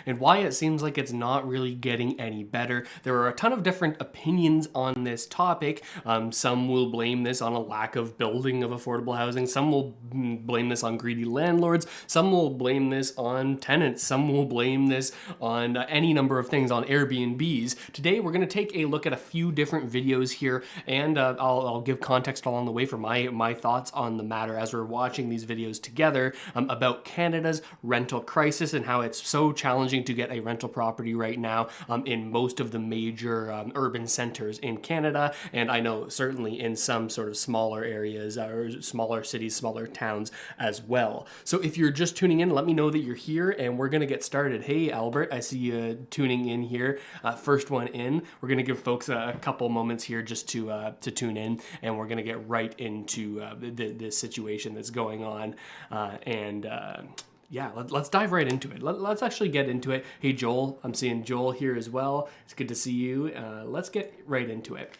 and why it seems like it's not really getting any better. There are a ton of different opinions on this topic. Some will blame this on a lack of building of affordable housing. Some will blame this on greedy landlords. Some will blame this on tenants. Some will blame this on any number of things, on Airbnbs. Today, we're going to take a look at a few different videos here, and I'll give context along the way for my thoughts on the matter as we're watching these videos together about Canada's rental crisis and how it's so challenging to get a rental property right now in most of the major urban centers in Canada, and I know certainly in some sort of smaller areas or smaller cities, smaller towns as well. So if you're just tuning in, let me know that you're here and we're gonna get started. Hey Albert, I see you tuning in here. First one in. We're gonna give folks a couple moments here just to tune in, and we're gonna get right into the situation that's going on, yeah, let's dive right into it. Let's actually get into it. Hey, Joel, I'm seeing Joel here as well. It's good to see you. Let's get right into it.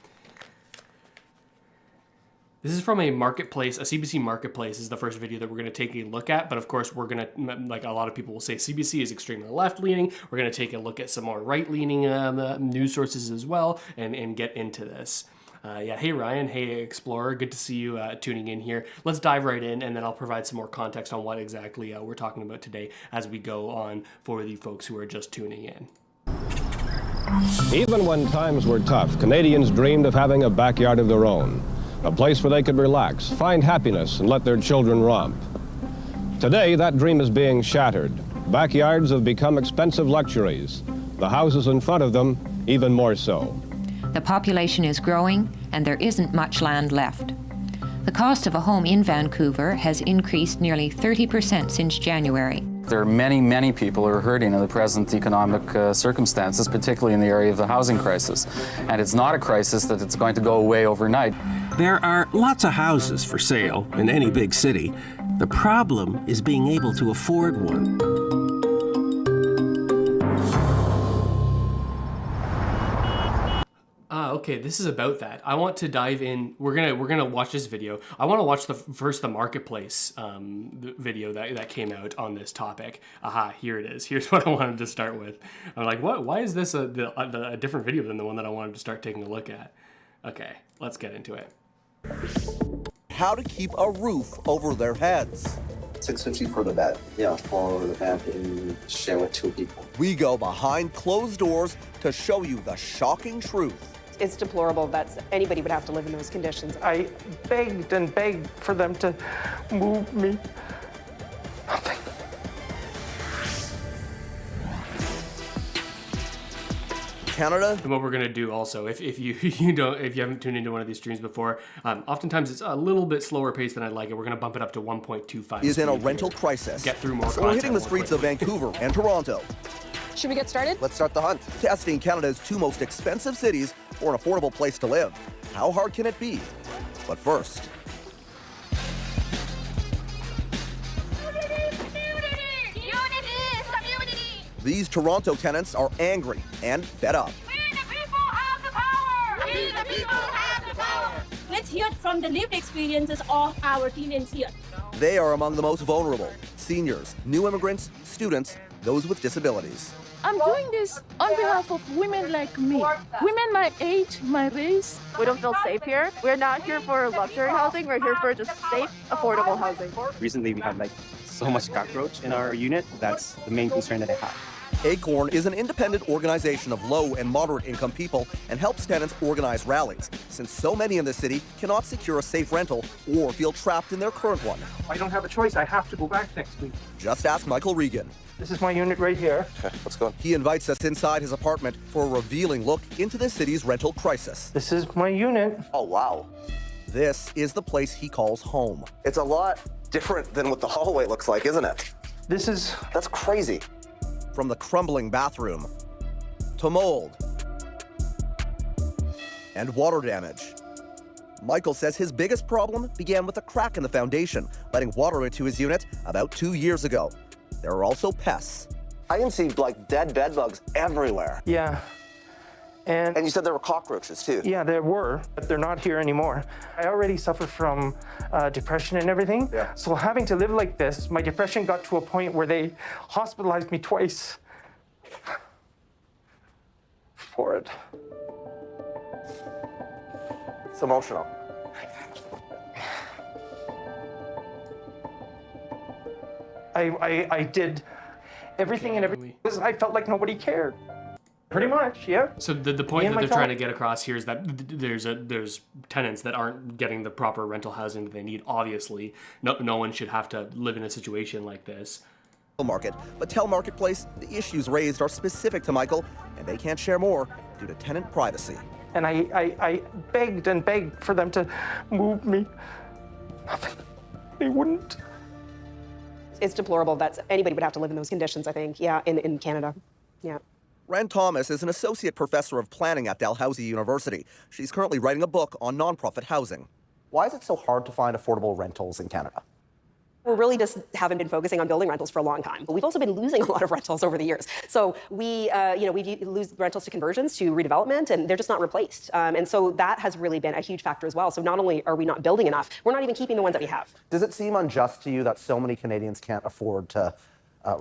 This is from a marketplace, a CBC marketplace is the first video that we're gonna take a look at, but of course we're gonna, like a lot of people will say, CBC is extremely left-leaning. We're gonna take a look at some more right-leaning news sources as well and get into this. Yeah, hey Ryan, hey Explorer, good to see you tuning in here. Let's dive right in, and then I'll provide some more context on what exactly we're talking about today as we go on for the folks who are just tuning in. Even when times were tough, Canadians dreamed of having a backyard of their own, a place where they could relax, find happiness, and let their children romp. Today, that dream is being shattered. Backyards have become expensive luxuries. The houses in front of them, even more so. The population is growing, and there isn't much land left. The cost of a home in Vancouver has increased nearly 30% since January. There are many people who are hurting in the present economic circumstances, particularly in the area of the housing crisis. And it's not a crisis that it's going to go away overnight. There are lots of houses for sale in any big city. The problem is being able to afford one. Okay, this is about that. I want to dive in. We're gonna watch this video. I want to watch the marketplace video that came out on this topic. Aha, here it is. Here's what I wanted to start with. I'm like, what? Why is this a different video than the one that I wanted to start taking a look at? Okay, let's get into it. How to keep a roof over their heads. $650 for the bed. Yeah, for the bed and share with 2 people. We go behind closed doors to show you the shocking truth. It's deplorable that anybody would have to live in those conditions. I begged and begged for them to move me. Nothing. Canada. And what we're gonna do also, if you haven't tuned into one of these streams before, oftentimes it's a little bit slower pace than I'd like it. We're gonna bump it up to 1.25. Is in a rental crisis. Get through more. So we're hitting the streets of Vancouver and Toronto. Should we get started? Let's start the hunt. Testing Canada's 2 most expensive cities for an affordable place to live. How hard can it be? But first. These Toronto tenants are angry and fed up. We the people have the power! We the people have the power! Let's hear from the lived experiences of our tenants here. They are among the most vulnerable. Seniors, new immigrants, students, those with disabilities. I'm doing this on behalf of women like me. Women my age, my race. We don't feel safe here. We're not here for luxury housing. We're here for just safe, affordable housing. Recently, we had so much cockroach in our unit. That's the main concern that I have. Acorn is an independent organization of low and moderate income people and helps tenants organize rallies, since so many in the city cannot secure a safe rental or feel trapped in their current one. I don't have a choice. I have to go back next week. Just ask Michael Regan. This is my unit right here. Okay, let's go. He invites us inside his apartment for a revealing look into the city's rental crisis. This is my unit. Oh, wow. This is the place he calls home. It's a lot different than what the hallway looks like, isn't it? That's crazy. From the crumbling bathroom to mold and water damage. Michael says his biggest problem began with a crack in the foundation, letting water into his unit about 2 years ago. There are also pests. I can see dead bed bugs everywhere. Yeah. And you said there were cockroaches too. Yeah, there were, but they're not here anymore. I already suffer from depression and everything. Yeah. So having to live like this, my depression got to a point where they hospitalized me twice. for it. It's emotional. I did everything and everything. I felt like nobody cared. Pretty much, yeah. So the point that they're trying to get across here is that there's tenants that aren't getting the proper rental housing that they need. Obviously, no one should have to live in a situation like this. Market, but tell Marketplace the issues raised are specific to Michael, and they can't share more due to tenant privacy. And I begged and begged for them to move me. Nothing. They wouldn't. It's deplorable that anybody would have to live in those conditions, I think, yeah, in Canada. Yeah. Ren Thomas is an associate professor of planning at Dalhousie University. She's currently writing a book on nonprofit housing. Why is it so hard to find affordable rentals in Canada? We really just haven't been focusing on building rentals for a long time. But we've also been losing a lot of rentals over the years. So we lose rentals to conversions, to redevelopment, and they're just not replaced. And so that has really been a huge factor as well. So not only are we not building enough, we're not even keeping the ones that we have. Does it seem unjust to you that so many Canadians can't afford to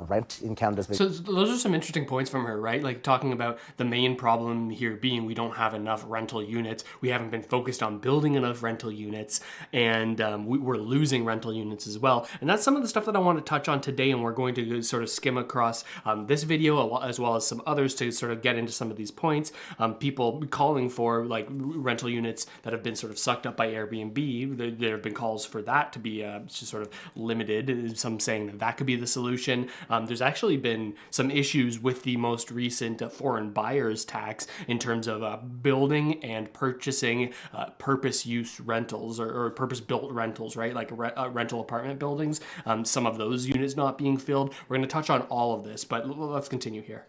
rent in Canada's big... So those are some interesting points from her, right? Like talking about the main problem here being we don't have enough rental units. We haven't been focused on building enough rental units, and we're losing rental units as well. And that's some of the stuff that I want to touch on today, and we're going to sort of skim across this video as well as some others to sort of get into some of these points. People calling for like rental units that have been sort of sucked up by Airbnb. There have been calls for that to be just sort of limited. Some saying that could be the solution. There's actually been some issues with the most recent foreign buyers tax in terms of building and purchasing purpose-use rentals or purpose-built rentals, right? Like rental apartment buildings. Some of those units not being filled. We're going to touch on all of this, but let's continue here.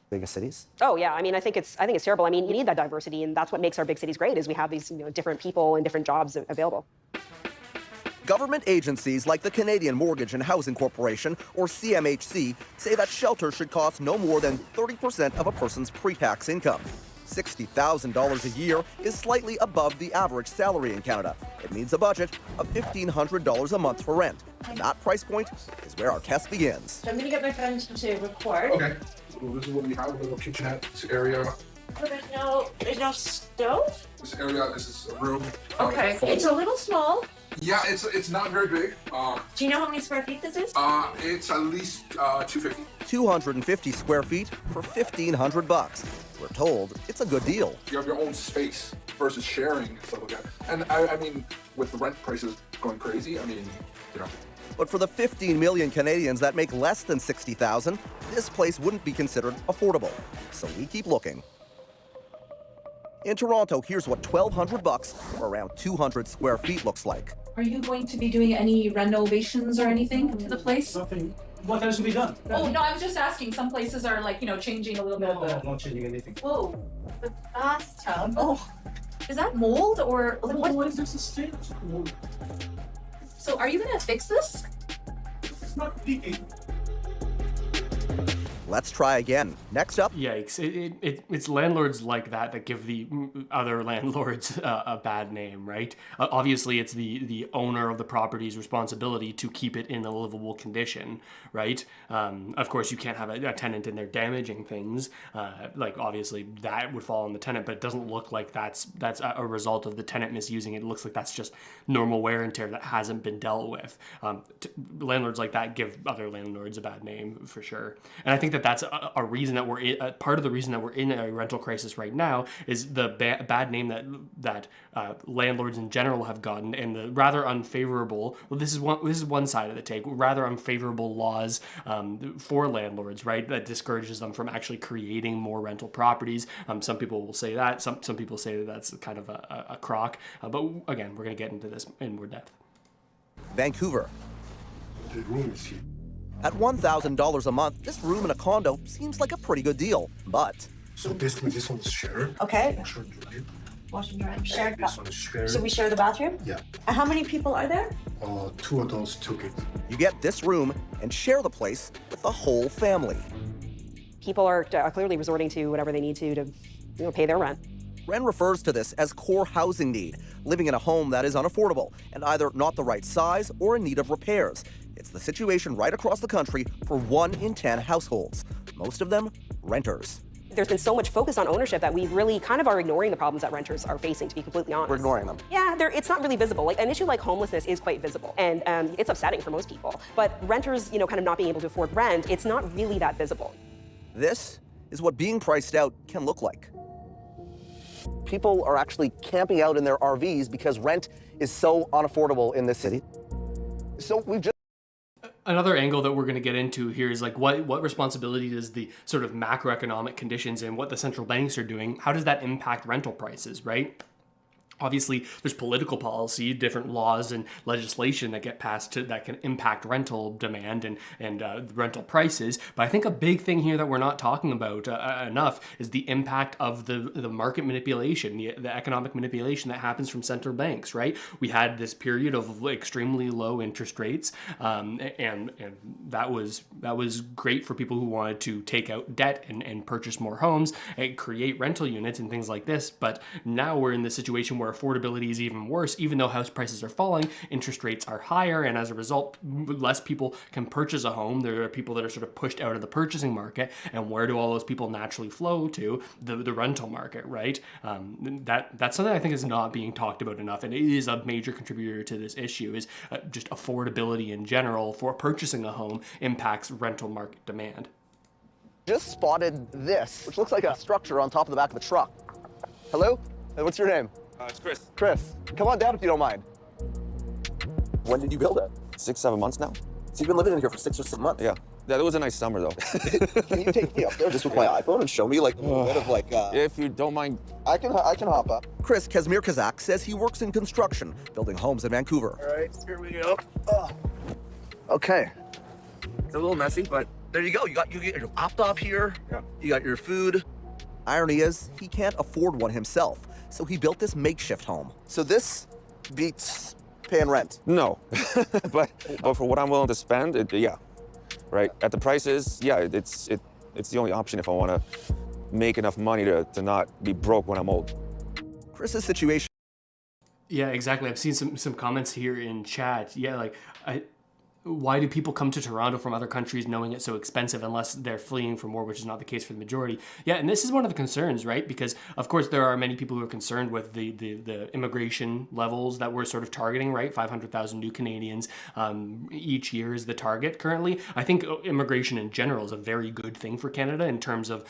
Biggest cities? Oh yeah, I mean, I think it's terrible. I mean, you need that diversity, and that's what makes our big cities great. Is we have these different people and different jobs available. Government agencies like the Canadian Mortgage and Housing Corporation, or CMHC, say that shelter should cost no more than 30% of a person's pre-tax income. $60,000 a year is slightly above the average salary in Canada. It means a budget of $1,500 a month for rent. And that price point is where our test begins. So I'm going to get my friends to record. Okay. So this is what we have, a little kitchenette area. So there's no stove? This area, this is a room. Okay. It's a little small. Yeah, it's not very big. Do you know how many square feet this is? It's at least 250. 250 square feet for $1,500. We're told it's a good deal. You have your own space versus sharing and stuff like that. And I mean, with the rent prices going crazy, I mean, But for the 15 million Canadians that make less than $60,000, this place wouldn't be considered affordable. So we keep looking. In Toronto, here's what $1,200 or around 200 square feet looks like. Are you going to be doing any renovations or anything to the place? Nothing. What has to be done? Oh, no, I was just asking. Some places are like, changing a little bit. No, I'm not changing anything. Whoa, the bathtub. Oh, is that mold or what? What is this? A state? So are you gonna fix this? It's not leaking. Let's try again. Next up. Yikes. It's landlords like that give the other landlords a bad name, right? Obviously, it's the owner of the property's responsibility to keep it in a livable condition, right? Of course, you can't have a tenant in there damaging things. Like, obviously, that would fall on the tenant, but it doesn't look like that's a result of the tenant misusing it. It looks like that's just normal wear and tear that hasn't been dealt with. Landlords like that give other landlords a bad name, for sure. And I think that's a reason that we're in, part of the reason that we're in a rental crisis right now is the bad name that landlords in general have gotten, and the rather unfavorable. Well, this is one side of the take. Rather unfavorable laws for landlords, right? That discourages them from actually creating more rental properties. Some people will say that. Some people say that that's kind of a crock. But again, we're going to get into this in more depth. Vancouver. The room is here. At $1,000 a month, this room in a condo seems like a pretty good deal, but... So this one's shared. Okay. Washer and dryer. Wash and dry. Shared. This one is shared. So we share the bathroom? Yeah. And how many people are there? 2 adults, 2 kids. You get this room and share the place with the whole family. People are clearly resorting to whatever they need to pay their rent. Ren refers to this as core housing need, living in a home that is unaffordable and either not the right size or in need of repairs. It's the situation right across the country for 1 in 10 households, most of them renters. There's been so much focus on ownership that we really kind of are ignoring the problems that renters are facing, to be completely honest. We're ignoring them. Yeah, it's not really visible. Like, an issue like homelessness is quite visible, and it's upsetting for most people. But renters, kind of not being able to afford rent, it's not really that visible. This is what being priced out can look like. People are actually camping out in their RVs because rent is so unaffordable in this city. So we've just... Another angle that we're going to get into here is like what responsibility does the sort of macroeconomic conditions and what the central banks are doing, how does that impact rental prices, right? Obviously, there's political policy, different laws and legislation that get passed that can impact rental demand and rental prices. But I think a big thing here that we're not talking about enough is the impact of the market manipulation, the economic manipulation that happens from central banks, right? We had this period of extremely low interest rates, and that was great for people who wanted to take out debt and purchase more homes and create rental units and things like this. But now we're in this situation where affordability is even worse. Even though house prices are falling, interest rates are higher, and as a result, less people can purchase a home. There are people that are sort of pushed out of the purchasing market, and where do all those people naturally flow to? The rental market, right? That's something I think is not being talked about enough, and it is a major contributor to this issue, is just affordability in general for purchasing a home impacts rental market demand. Just spotted this, which looks like a structure on top of the back of a truck. Hello? What's your name? It's Chris. Chris, come on down if you don't mind. When did you build it? 6-7 months now. So you've been living in here for 6 or 7 months? Yeah. That was a nice summer, though. Can you take me up there just with my iPhone and show me like a little bit of like... If you don't mind. I can hop up. Chris Kazmir-Kazak says he works in construction, building homes in Vancouver. All right, here we go. Okay. It's a little messy, but There you go. You get your laptop here. Yeah. You got your food. Irony is, he can't afford one himself, so he built this makeshift home. So this beats paying rent. no. but for what I'm willing to spend, yeah. Right. At the prices, yeah, it's the only option if I want to make enough money to not be broke when I'm old. Chris's situation. Yeah, exactly. I've seen some comments here in chat. Yeah, like why do people come to Toronto from other countries knowing it's so expensive unless they're fleeing from war, which is not the case for the majority? Yeah, and this is one of the concerns, right? Because, of course, there are many people who are concerned with the immigration levels that we're sort of targeting, right? 500,000 new Canadians each year is the target currently. I think immigration in general is a very good thing for Canada in terms of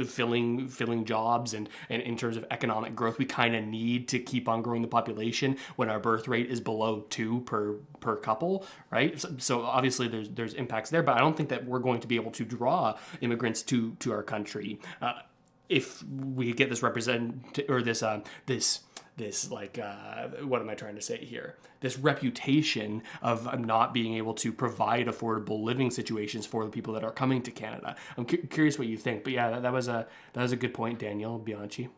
filling jobs and in terms of economic growth. We kind of need to keep on growing the population when our birth rate is below 2 per couple, right? So obviously there's impacts there, but I don't think that we're going to be able to draw immigrants to our country if we get this what am I trying to say here? This reputation of not being able to provide affordable living situations for the people that are coming to Canada. I'm curious what you think, but yeah, that was a good point, Daniel Bianchi.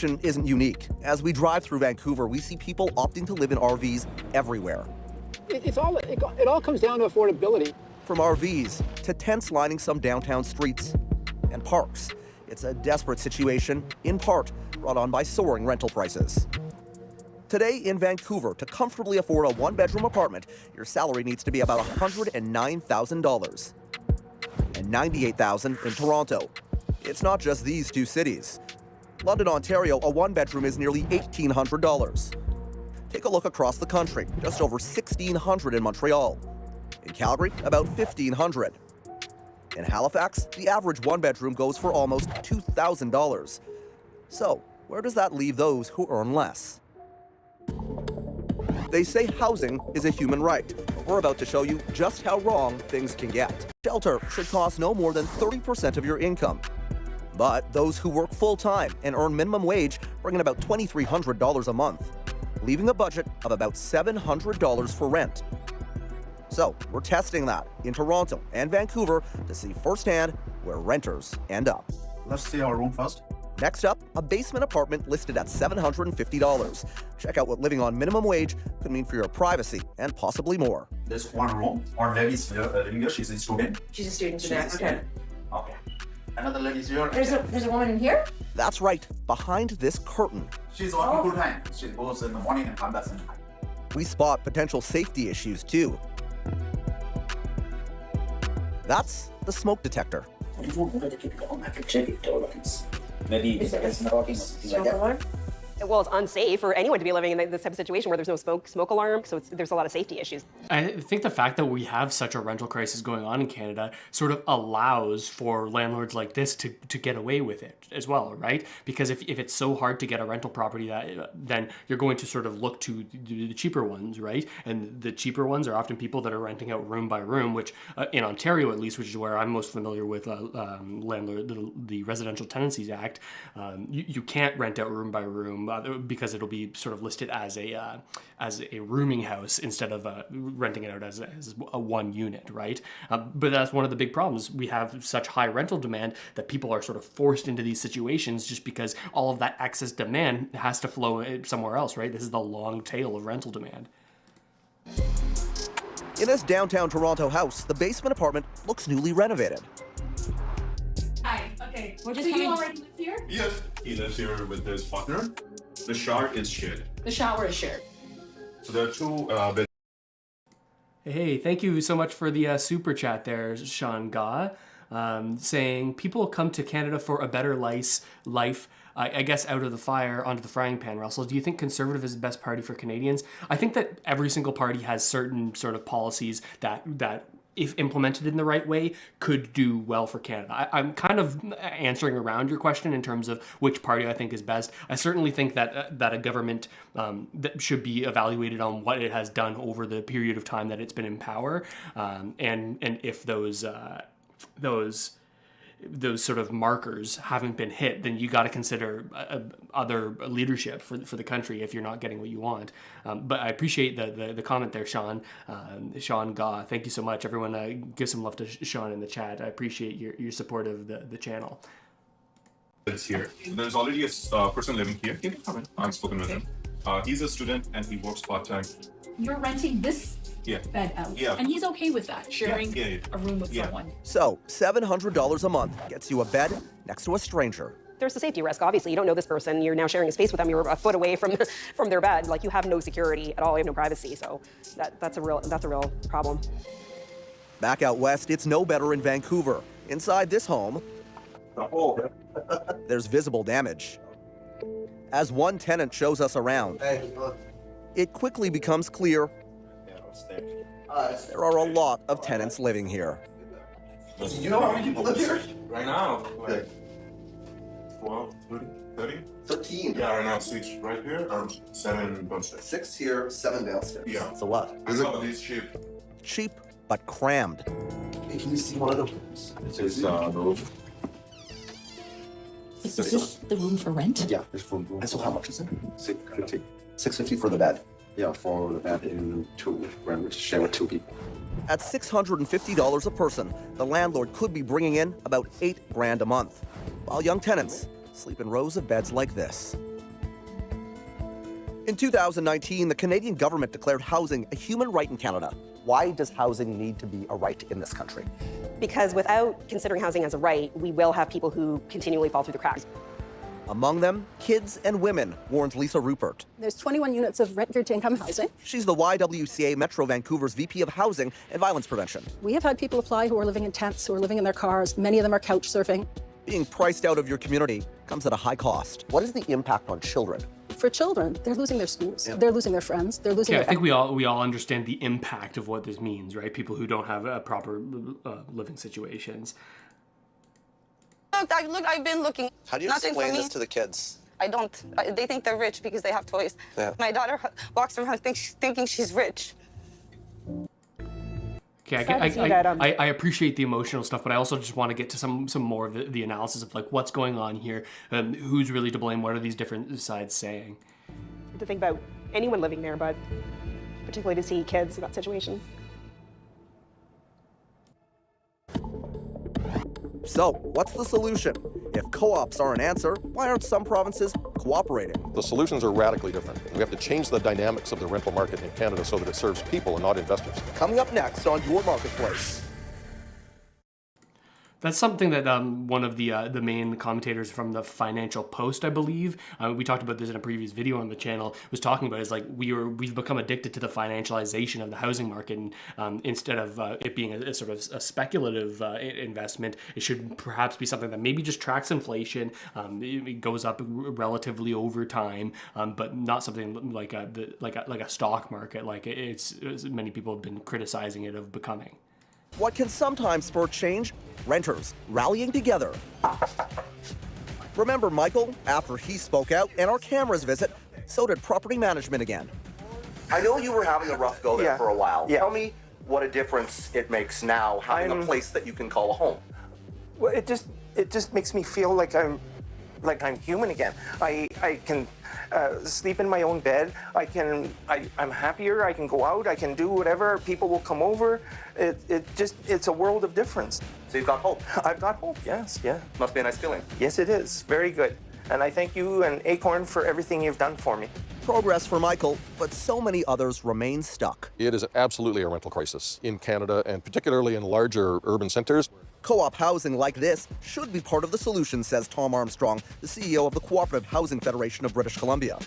Isn't unique. As we drive through Vancouver, we see people opting to live in RVs everywhere. It all comes down to affordability. From RVs to tents lining some downtown streets and parks. It's a desperate situation, in part brought on by soaring rental prices. Today in Vancouver, to comfortably afford a one-bedroom apartment, your salary needs to be about $109,000 and $98,000 in Toronto. It's not just these two cities. London, Ontario, a one-bedroom is nearly $1,800. Take a look across the country, just over $1,600 in Montreal. In Calgary, about $1,500. In Halifax, the average one-bedroom goes for almost $2,000. So, where does that leave those who earn less? They say housing is a human right, but we're about to show you just how wrong things can get. Shelter should cost no more than 30% of your income. But those who work full-time and earn minimum wage bring in about $2,300 a month, leaving a budget of about $700 for rent. So we're testing that in Toronto and Vancouver to see firsthand where renters end up. Let's see our room first. Next up, a basement apartment listed at $750. Check out what living on minimum wage could mean for your privacy and possibly more. There's one room. Our lady's living here. She's a student. She's a student today. Okay. Okay. Another lady's here. There's a woman in here? That's right, behind this curtain. She's working full time. She goes in the morning and comes back in the night. We spot potential safety issues too. That's the smoke detector. What are the people on that check tolerance? Maybe it's talking or something like that. Well, it's unsafe for anyone to be living in this type of situation where there's no smoke alarm, so there's a lot of safety issues. I think the fact that we have such a rental crisis going on in Canada sort of allows for landlords like this to get away with it as well, right? Because if it's so hard to get a rental property, then you're going to sort of look to the cheaper ones, right? And the cheaper ones are often people that are renting out room by room, which in Ontario at least, which is where I'm most familiar with landlord, the Residential Tenancies Act, you can't rent out room by room because it'll be sort of listed as a rooming house instead of renting it out as a one unit, right? But that's one of the big problems. We have such high rental demand that people are sort of forced into these situations just because all of that excess demand has to flow somewhere else, right? This is the long tail of rental demand. In this downtown Toronto house, the basement apartment looks newly renovated. Hi. Okay. We're just Do you coming. already live here? Yes, he lives here with his partner. The shower is shared. The shower is shared. So there are two beds. Hey, thank you so much for the super chat there, Sean Ga, saying people come to Canada for a better life, I guess out of the fire onto the frying pan. Russell, do you think Conservative is the best party for Canadians? I think that every single party has certain sort of policies that if implemented in the right way, could do well for Canada. I'm kind of answering around your question in terms of which party I think is best. I certainly think that a government that should be evaluated on what it has done over the period of time that it's been in power, and if those sort of markers haven't been hit, then you got to consider other leadership for the country if you're not getting what you want. But I appreciate the comment there, Sean. Sean Ga, thank you so much. Everyone give some love to Sean in the chat. I appreciate your support of the channel. It's here. There's already a person living here. Can you come in? I've spoken with him. He's a student and he works part-time. You're renting this bed out. Yeah. And he's okay with that, sharing a room with someone. So, $700 a month gets you a bed next to a stranger. There's a safety risk, obviously. You don't know this person. You're now sharing a space with them. You're a foot away from their bed. Like, you have no security at all. You have no privacy. So that's a real problem. Back out west, it's no better in Vancouver. Inside this home, there's visible damage. As one tenant shows us around, it quickly becomes clear there are a lot of tenants living here. You know how many people live here? Right now, like 12, 30? 13. Yeah, right now 6 right here, or 7 downstairs. 6 here, 7 downstairs. Yeah. It's a lot. Is it? These cheap. Cheap, but crammed. Hey, can you see one of the rooms? This is the roof. Is this the room for rent? Yeah, there's 4 rooms. And so how much is it? $650. $650 for the bed. Yeah, for the bed in 2 rooms, share with 2 people. At $650 a person, the landlord could be bringing in about $8,000 a month, while young tenants sleep in rows of beds like this. In 2019, the Canadian government declared housing a human right in Canada. Why does housing need to be a right in this country? Because without considering housing as a right, we will have people who continually fall through the cracks. Among them, kids and women, warns Lisa Rupert. There's 21 units of rent-to-income housing. She's the YWCA Metro Vancouver's VP of Housing and Violence Prevention. We have had people apply who are living in tents, who are living in their cars. Many of them are couch surfing. Being priced out of your community comes at a high cost. What is the impact on children? For children, they're losing their schools. They're losing their friends. They're losing I their... think we all understand the impact of what this means, right? People who don't have proper living situations. I've been looking. How do you Nothing explain for me. this to the kids? I don't. They think they're rich because they have toys. Yeah. My daughter walks around thinking she's rich. Okay, I appreciate the emotional stuff, but I also just want to get to some more of the analysis of like what's going on here, who's really to blame, what are these different sides saying. To think about anyone living there, but particularly to see kids in that situation. So, what's the solution? If co-ops are an answer, why aren't some provinces cooperating? The solutions are radically different. We have to change the dynamics of the rental market in Canada so that it serves people and not investors. Coming up next on Your Marketplace. That's something that one of the main commentators from the Financial Post, I believe, we talked about this in a previous video on the channel, was talking about is like we've become addicted to the financialization of the housing market, and instead of it being a sort of a speculative investment, it should perhaps be something that maybe just tracks inflation. It goes up relatively over time, but not something like a stock market, like it's many people have been criticizing it of becoming. What can sometimes spur change? Renters rallying together. Remember Michael? After he spoke out and our cameras visit, so did property management again. I know you were having a rough go there for a while. Tell me what a difference it makes now having a place that you can call a home. Well, it just makes me feel like I'm human again. I can sleep in my own bed. I'm happier. I can go out. I can do whatever. People will come over. It's a world of difference. So you've got hope. I've got hope. Yes. Yeah. Must be a nice feeling. Yes, it is. Very good. And I thank you and Acorn for everything you've done for me. Progress for Michael, but so many others remain stuck. It is absolutely a rental crisis in Canada, and particularly in larger urban centers. Co-op housing like this should be part of the solution, says Tom Armstrong, the CEO of the Cooperative Housing Federation of British Columbia.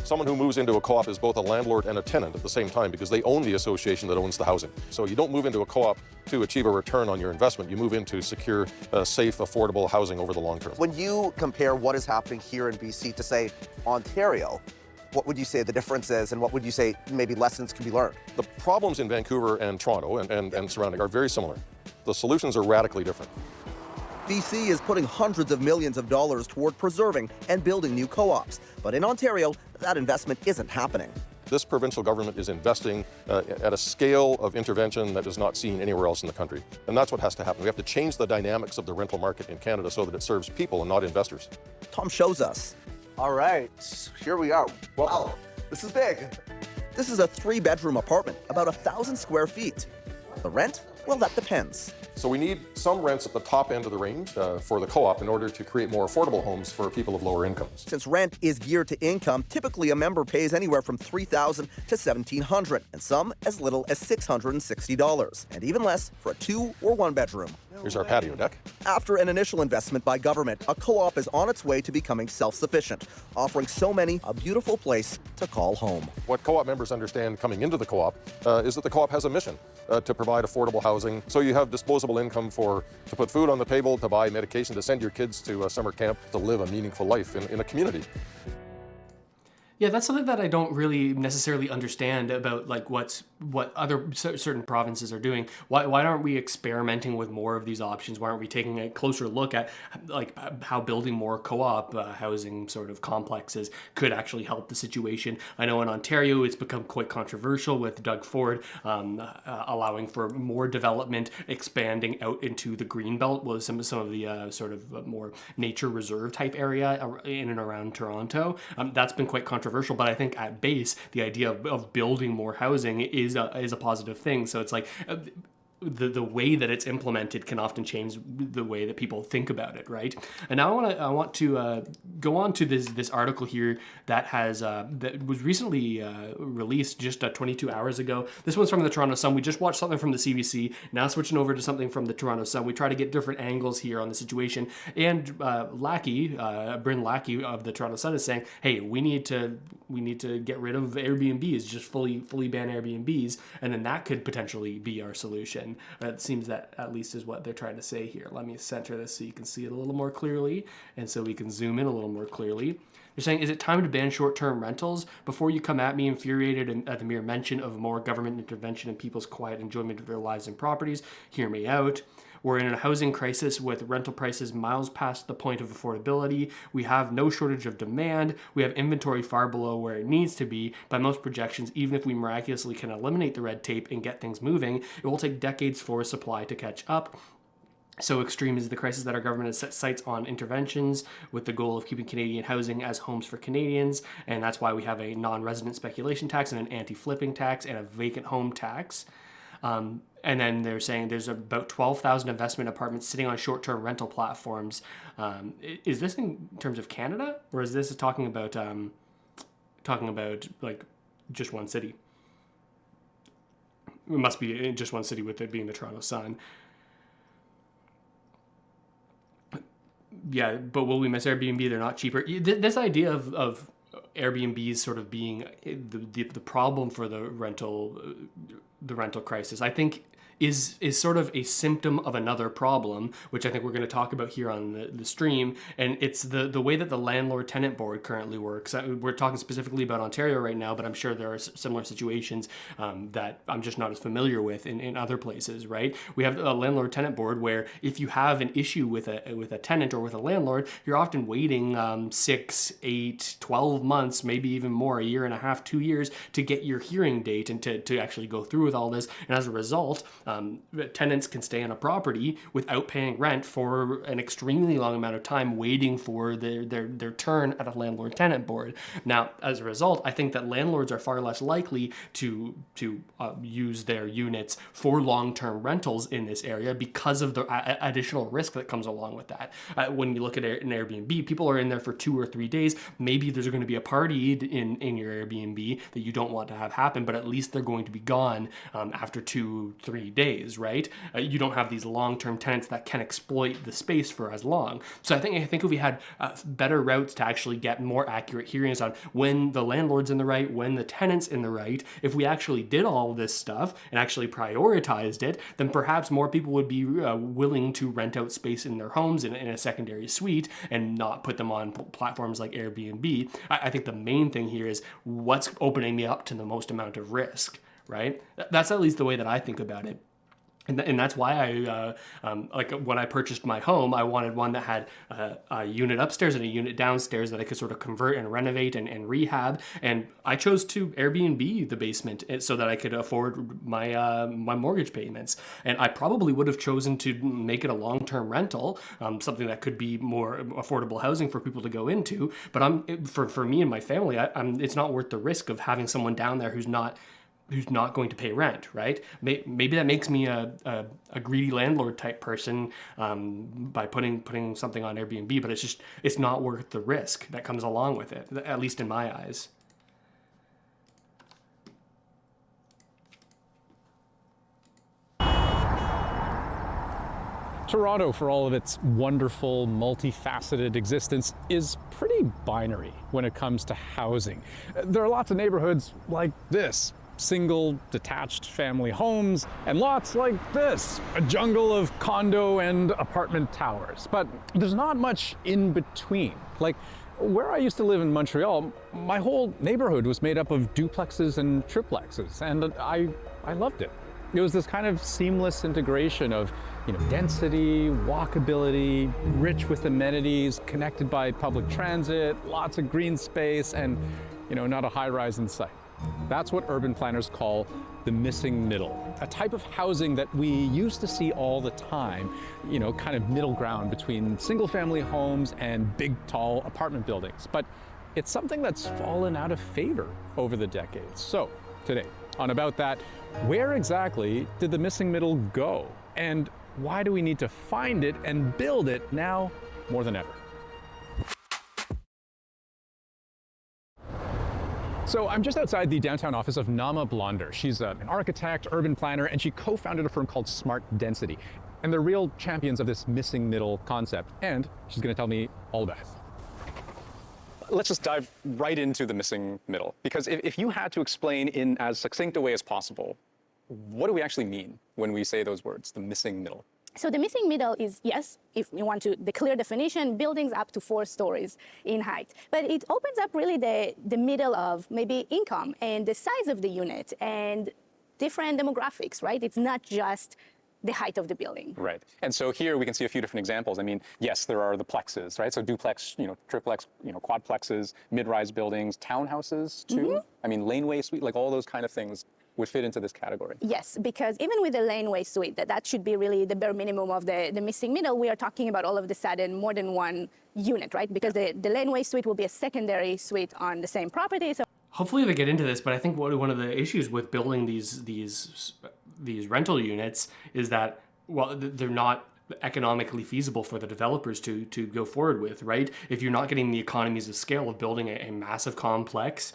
Someone who moves into a co-op is both a landlord and a tenant at the same time because they own the association that owns the housing. So you don't move into a co-op to achieve a return on your investment. You move in to secure safe, affordable housing over the long term. When you compare what is happening here in BC to, say, Ontario, what would you say the difference is, and what would you say maybe lessons can be learned? The problems in Vancouver and Toronto and surrounding are very similar. The solutions are radically different. BC is putting hundreds of millions of dollars toward preserving and building new co-ops. But in Ontario, that investment isn't happening. This provincial government is investing at a scale of intervention that is not seen anywhere else in the country. And that's what has to happen. We have to change the dynamics of the rental market in Canada so that it serves people and not investors. Tom shows us. All right, here we are. Wow, this is big. This is a 3-bedroom apartment, about 1,000 square feet. The rent? Well, that depends. So we need some rents at the top end of the range for the co-op in order to create more affordable homes for people of lower incomes. Since rent is geared to income, typically a member pays anywhere from $3,000 to $1,700, and some as little as $660, and even less for a 2- or 1-bedroom. Here's our patio deck. After an initial investment by government, a co-op is on its way to becoming self-sufficient, offering so many a beautiful place to call home. What co-op members understand coming into the co-op is that the co-op has a mission to provide affordable housing. So you have disposable income to put food on the table, to buy medication, to send your kids to a summer camp, to live a meaningful life in a community. Yeah, that's something that I don't really necessarily understand about, like what other certain provinces are doing. Why aren't we experimenting with more of these options? Why aren't we taking a closer look at like how building more co-op housing sort of complexes could actually help the situation? I know in Ontario it's become quite controversial with Doug Ford allowing for more development, expanding out into the Greenbelt, was some of the sort of more nature reserve type area in and around Toronto. That's been quite controversial. But I think at base, the idea of building more housing is a positive thing. So it's like the way that it's implemented can often change the way that people think about it, right? And now I want to go on to this article here that was recently released just 22 hours ago. This one's from the Toronto Sun. We just watched something from the CBC. Now switching over to something from the Toronto Sun. We try to get different angles here on the situation. And Bryn Lackey of the Toronto Sun is saying, hey, we need to get rid of Airbnbs, just fully ban Airbnbs, and then that could potentially be our solution. It seems that at least is what they're trying to say here. Let me center this so you can see it a little more clearly, and so we can zoom in a little more clearly. They're saying, is it time to ban short-term rentals? Before you come at me infuriated at the mere mention of more government intervention in people's quiet enjoyment of their lives and properties, hear me out. We're in a housing crisis with rental prices miles past the point of affordability. We have no shortage of demand. We have inventory far below where it needs to be. By most projections, even if we miraculously can eliminate the red tape and get things moving, it will take decades for supply to catch up. So extreme is the crisis that our government has set sights on interventions with the goal of keeping Canadian housing as homes for Canadians. And that's why we have a non-resident speculation tax and an anti-flipping tax and a vacant home tax. And then they're saying there's about 12,000 investment apartments sitting on short-term rental platforms. Is this in terms of Canada, or is this talking about like just one city? It must be in just one city, with it being the Toronto Sun. Yeah, but will we miss Airbnb? They're not cheaper. This idea of Airbnbs sort of being the problem for the rental crisis, I think is sort of a symptom of another problem, which I think we're going to talk about here on the stream, and it's the way that the Landlord-Tenant Board currently works. We're talking specifically about Ontario right now, but I'm sure there are similar situations that I'm just not as familiar with in other places, right? We have a Landlord-Tenant Board where if you have an issue with a tenant or with a landlord, you're often waiting 6, 8, 12 months, maybe even more, a year and a half, 2 years to get your hearing date and to actually go through with all this. And as a result, tenants can stay on a property without paying rent for an extremely long amount of time, waiting for their turn at a Landlord-Tenant Board. Now, as a result, I think that landlords are far less likely to use their units for long-term rentals in this area because of the additional risk that comes along with that. When you look at an Airbnb, people are in there for 2 or 3 days. Maybe there's going to be a party in your Airbnb that you don't want to have happen, but at least they're going to be gone after 2-3 days, right? You don't have these long-term tenants that can exploit the space for as long. So I think if we had better routes to actually get more accurate hearings on when the landlord's in the right, when the tenant's in the right, if we actually did all this stuff and actually prioritized it, then perhaps more people would be willing to rent out space in their homes in a secondary suite and not put them on platforms like Airbnb. I think the main thing here is what's opening me up to the most amount of risk, right? That's at least the way that I think about it. And that's why like when I purchased my home, I wanted one that had a unit upstairs and a unit downstairs that I could sort of convert and renovate and rehab. And I chose to Airbnb the basement so that I could afford my mortgage payments. And I probably would have chosen to make it a long-term rental, something that could be more affordable housing for people to go into. But for me and my family, it's not worth the risk of having someone down there who's not going to pay rent, right? Maybe that makes me a greedy landlord type person by putting something on Airbnb, but it's not worth the risk that comes along with it, at least in my eyes. Toronto, for all of its wonderful, multifaceted existence, is pretty binary when it comes to housing. There are lots of neighborhoods like this, single, detached family homes, and lots like this, a jungle of condo and apartment towers. But there's not much in between. Like, where I used to live in Montreal, my whole neighborhood was made up of duplexes and triplexes, and I loved it. It was this kind of seamless integration of, density, walkability, rich with amenities, connected by public transit, lots of green space, and, not a high-rise in sight. That's what urban planners call the missing middle, a type of housing that we used to see all the time, kind of middle ground between single-family homes and big, tall apartment buildings. But it's something that's fallen out of favor over the decades. So today, on About That, where exactly did the missing middle go? And why do we need to find it and build it now more than ever? So I'm just outside the downtown office of Nama Blonder. She's an architect, urban planner, and she co-founded a firm called Smart Density. And they're real champions of this missing middle concept. And she's going to tell me all about it. Let's just dive right into the missing middle. Because if you had to explain in as succinct a way as possible, what do we actually mean when we say those words, the missing middle? So the missing middle is, yes, if you want to, the clear definition, buildings up to 4 stories in height. But it opens up really the middle of maybe income and the size of the unit and different demographics, right? It's not just the height of the building. Right. And so here we can see a few different examples. I mean, yes, there are the plexes, right? So duplex, triplex, quadplexes, mid-rise buildings, townhouses too. Mm-hmm. I mean, laneway suite, like all those kind of things would fit into this category. Yes, because even with the laneway suite, that should be really the bare minimum of the missing middle. We are talking about all of the sudden more than one unit, right? Because the laneway suite will be a secondary suite on the same property. So hopefully they get into this, but I think one of the issues with building these rental units is that, well, they're not economically feasible for the developers to go forward with, right? If you're not getting the economies of scale of building a massive complex,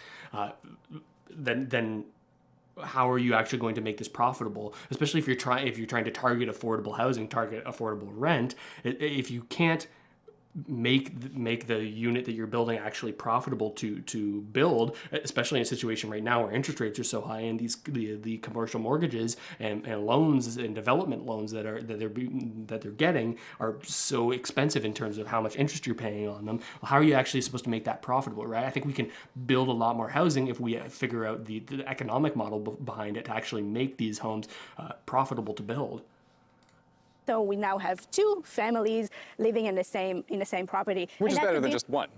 then how are you actually going to make this profitable? Especially if you're trying to target affordable housing, target affordable rent. If you can't make the unit that you're building actually profitable to build, especially in a situation right now where interest rates are so high and the commercial mortgages and loans and development loans that they're getting are so expensive in terms of how much interest you're paying on them. How are you actually supposed to make that profitable, right? I think we can build a lot more housing if we figure out the economic model behind it to actually make these homes profitable to build. So we now have two families living in the same property. Which is better than just one.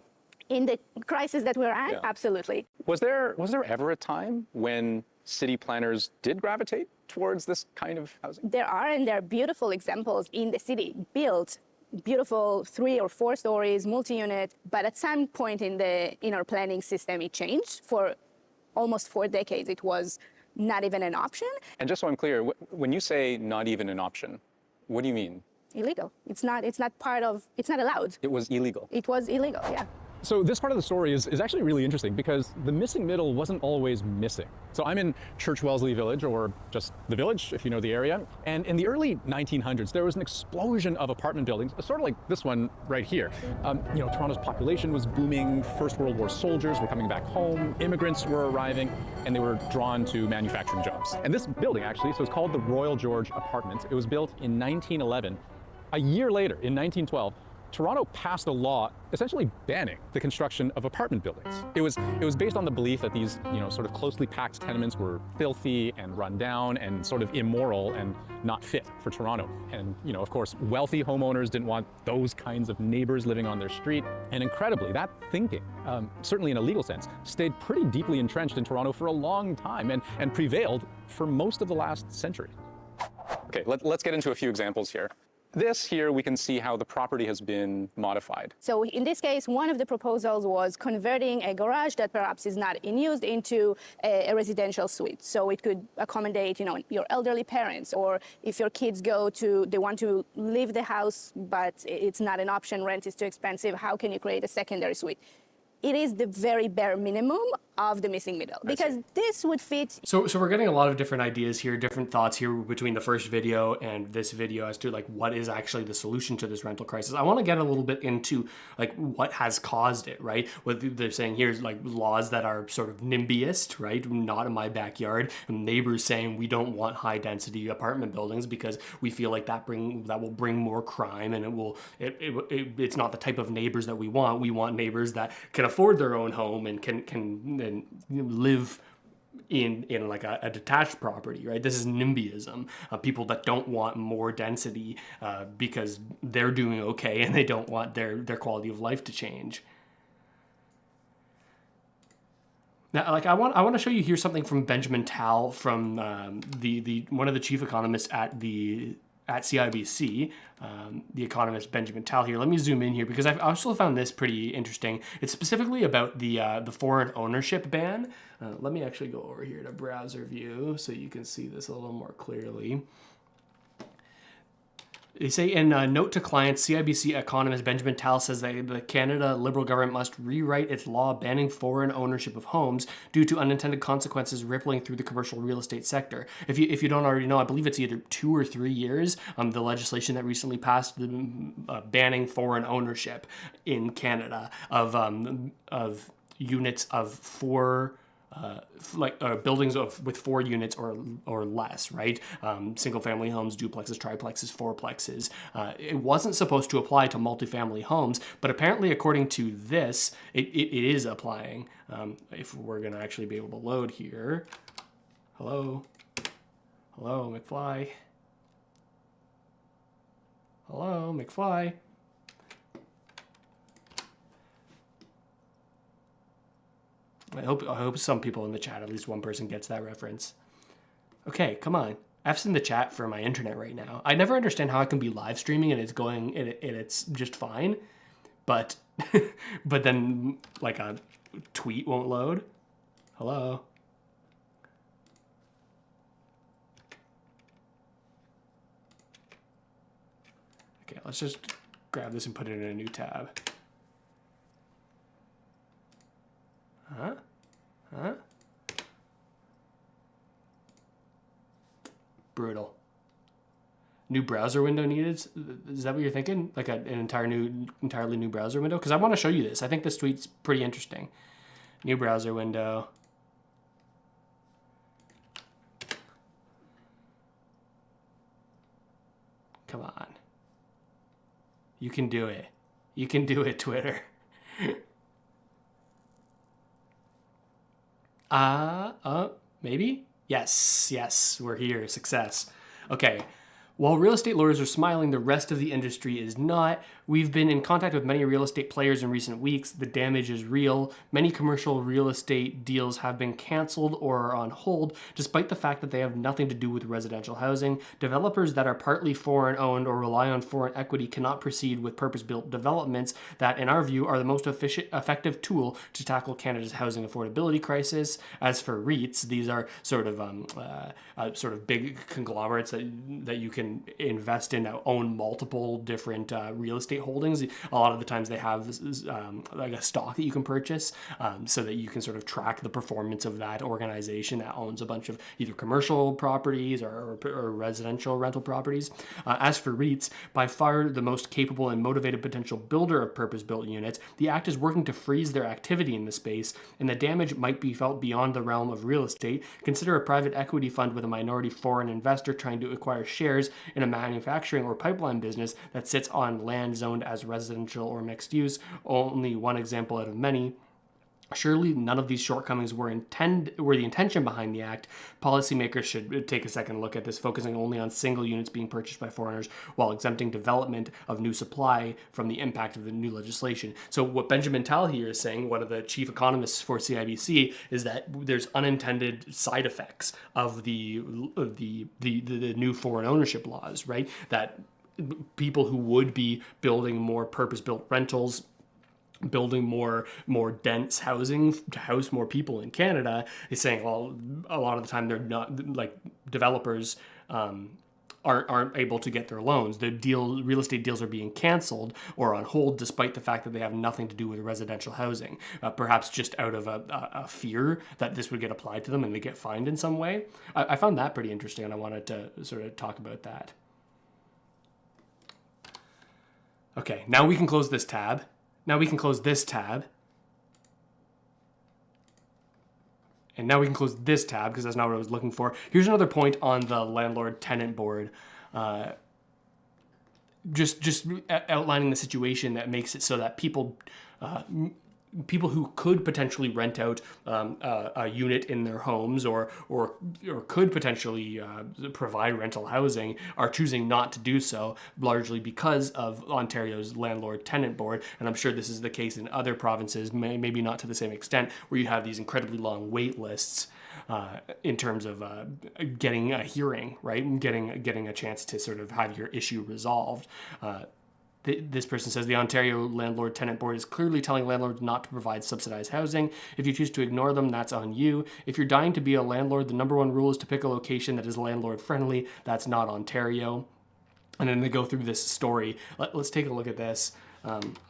In the crisis that we're at, Yeah. absolutely. Was there ever a time when city planners did gravitate towards this kind of housing? There are beautiful examples in the city, built beautiful 3 or 4 stories, multi-unit, but at some point in our planning system, it changed. For almost 4 decades, it was not even an option. And just so I'm clear, when you say not even an option, what do you mean? Illegal. It's not allowed. It was illegal. It was illegal, yeah. So this part of the story is actually really interesting because the missing middle wasn't always missing. So I'm in Church Wellesley Village, or just the village, if you know the area. And in the early 1900s, there was an explosion of apartment buildings, sort of like this one right here. Toronto's population was booming. First World War soldiers were coming back home. Immigrants were arriving, and they were drawn to manufacturing jobs. And this building, actually, so it's called the Royal George Apartments. It was built in 1911. A year later, in 1912, Toronto passed a law essentially banning the construction of apartment buildings. It was based on the belief that these, sort of closely packed tenements were filthy and run down and sort of immoral and not fit for Toronto. And, of course, wealthy homeowners didn't want those kinds of neighbors living on their street. And incredibly, that thinking, certainly in a legal sense, stayed pretty deeply entrenched in Toronto for a long time and prevailed for most of the last century. Okay, let's get into a few examples here. This here, we can see how the property has been modified. So in this case, one of the proposals was converting a garage that perhaps is not in use into a residential suite. So it could accommodate, your elderly parents, or if your kids they want to leave the house, but it's not an option, rent is too expensive, how can you create a secondary suite? It is the very bare minimum of the missing middle, because this would fit. So we're getting a lot of different ideas here, different thoughts here between the first video and this video as to what is actually the solution to this rental crisis. I want to get a little bit into what has caused it, right? What they're saying here is laws that are sort of NIMBYist, right? Not in my backyard. And neighbors saying we don't want high density apartment buildings because we feel like that will bring more crime, and it's not the type of neighbors that we want. We want neighbors that can afford their own home and can live in a detached property, right? This is NIMBYism. People that don't want more density because they're doing okay and they don't want their quality of life to change. Now, I want to show you here something from Benjamin Tal, from the one of the chief economists at CIBC, the economist Benjamin Tal here. Let me zoom in here because I've also found this pretty interesting. It's specifically about the foreign ownership ban. Let me actually go over here to browser view so you can see this a little more clearly. They say in a note to clients, CIBC economist Benjamin Tal says that the Canada Liberal government must rewrite its law banning foreign ownership of homes due to unintended consequences rippling through the commercial real estate sector. If you don't already know, I believe it's either 2 or 3 years, the legislation that recently passed banning foreign ownership in Canada of units of 4 buildings with 4 units or less, right? Single family homes, duplexes, triplexes, fourplexes. It wasn't supposed to apply to multifamily homes, but apparently according to this, it is applying. If we're gonna actually be able to load here. Hello, McFly. Hello, McFly. I hope some people in the chat, at least one person, gets that reference. Okay, come on. F's in the chat for my internet right now. I never understand how I can be live streaming and it's going and it's just fine, but but then a tweet won't load. Hello. Okay, let's just grab this and put it in a new tab. Huh? Brutal. New browser window needed? Is that what you're thinking? Like an entirely new browser window? Because I want to show you this. I think this tweet's pretty interesting. New browser window. Come on. You can do it. You can do it, Twitter. Maybe? Yes, we're here. Success. Okay. While real estate lawyers are smiling, the rest of the industry is not. We've been in contact with many real estate players in recent weeks. The damage is real. Many commercial real estate deals have been canceled or are on hold, despite the fact that they have nothing to do with residential housing. Developers that are partly foreign owned or rely on foreign equity cannot proceed with purpose-built developments that, in our view, are the most effective tool to tackle Canada's housing affordability crisis. As for REITs, these are sort of big conglomerates that you can invest in, own multiple different real estate holdings. A lot of the times they have like a stock that you can purchase, so that you can sort of track the performance of that organization that owns a bunch of either commercial properties or residential rental properties. As for REITs, by far the most capable and motivated potential builder of purpose-built units, the Act is working to freeze their activity in the space, and the damage might be felt beyond the realm of real estate. Consider a private equity fund with a minority foreign investor trying to acquire shares in a manufacturing or pipeline business that sits on land zoned as residential or mixed use. Only one example out of many. Surely none of these shortcomings were the intention behind the Act. Policymakers should take a second look at this, focusing only on single units being purchased by foreigners while exempting development of new supply from the impact of the new legislation. So what Benjamin Tal here is saying, one of the chief economists for CIBC, is that there's unintended side effects of the new foreign ownership laws, right? That people who would be building more purpose-built rentals, building more dense housing to house more people in Canada, is saying, well, a lot of the time they're not, like, developers aren't able to get their loans. The real estate deals are being canceled or on hold, despite the fact that they have nothing to do with residential housing. Perhaps just out of a fear that this would get applied to them and they get fined in some way. I found that pretty interesting, and I wanted to sort of talk about that. Okay, now we can close this tab. And now we can close this tab, because that's not what I was looking for. Here's another point on the Landlord-Tenant Board. Just outlining the situation that makes it so that people who could potentially rent out a unit in their homes or could potentially provide rental housing are choosing not to do so, largely because of Ontario's Landlord-Tenant Board. And I'm sure this is the case in other provinces, maybe not to the same extent, where you have these incredibly long wait lists in terms of getting a hearing, right? And getting a chance to sort of have your issue resolved. This person says the Ontario Landlord-Tenant Board is clearly telling landlords not to provide subsidized housing. If you choose to ignore them, that's on you. If you're dying to be a landlord, the number one rule is to pick a location that is landlord friendly. That's not Ontario. And then they go through this story. Let's take a look at this.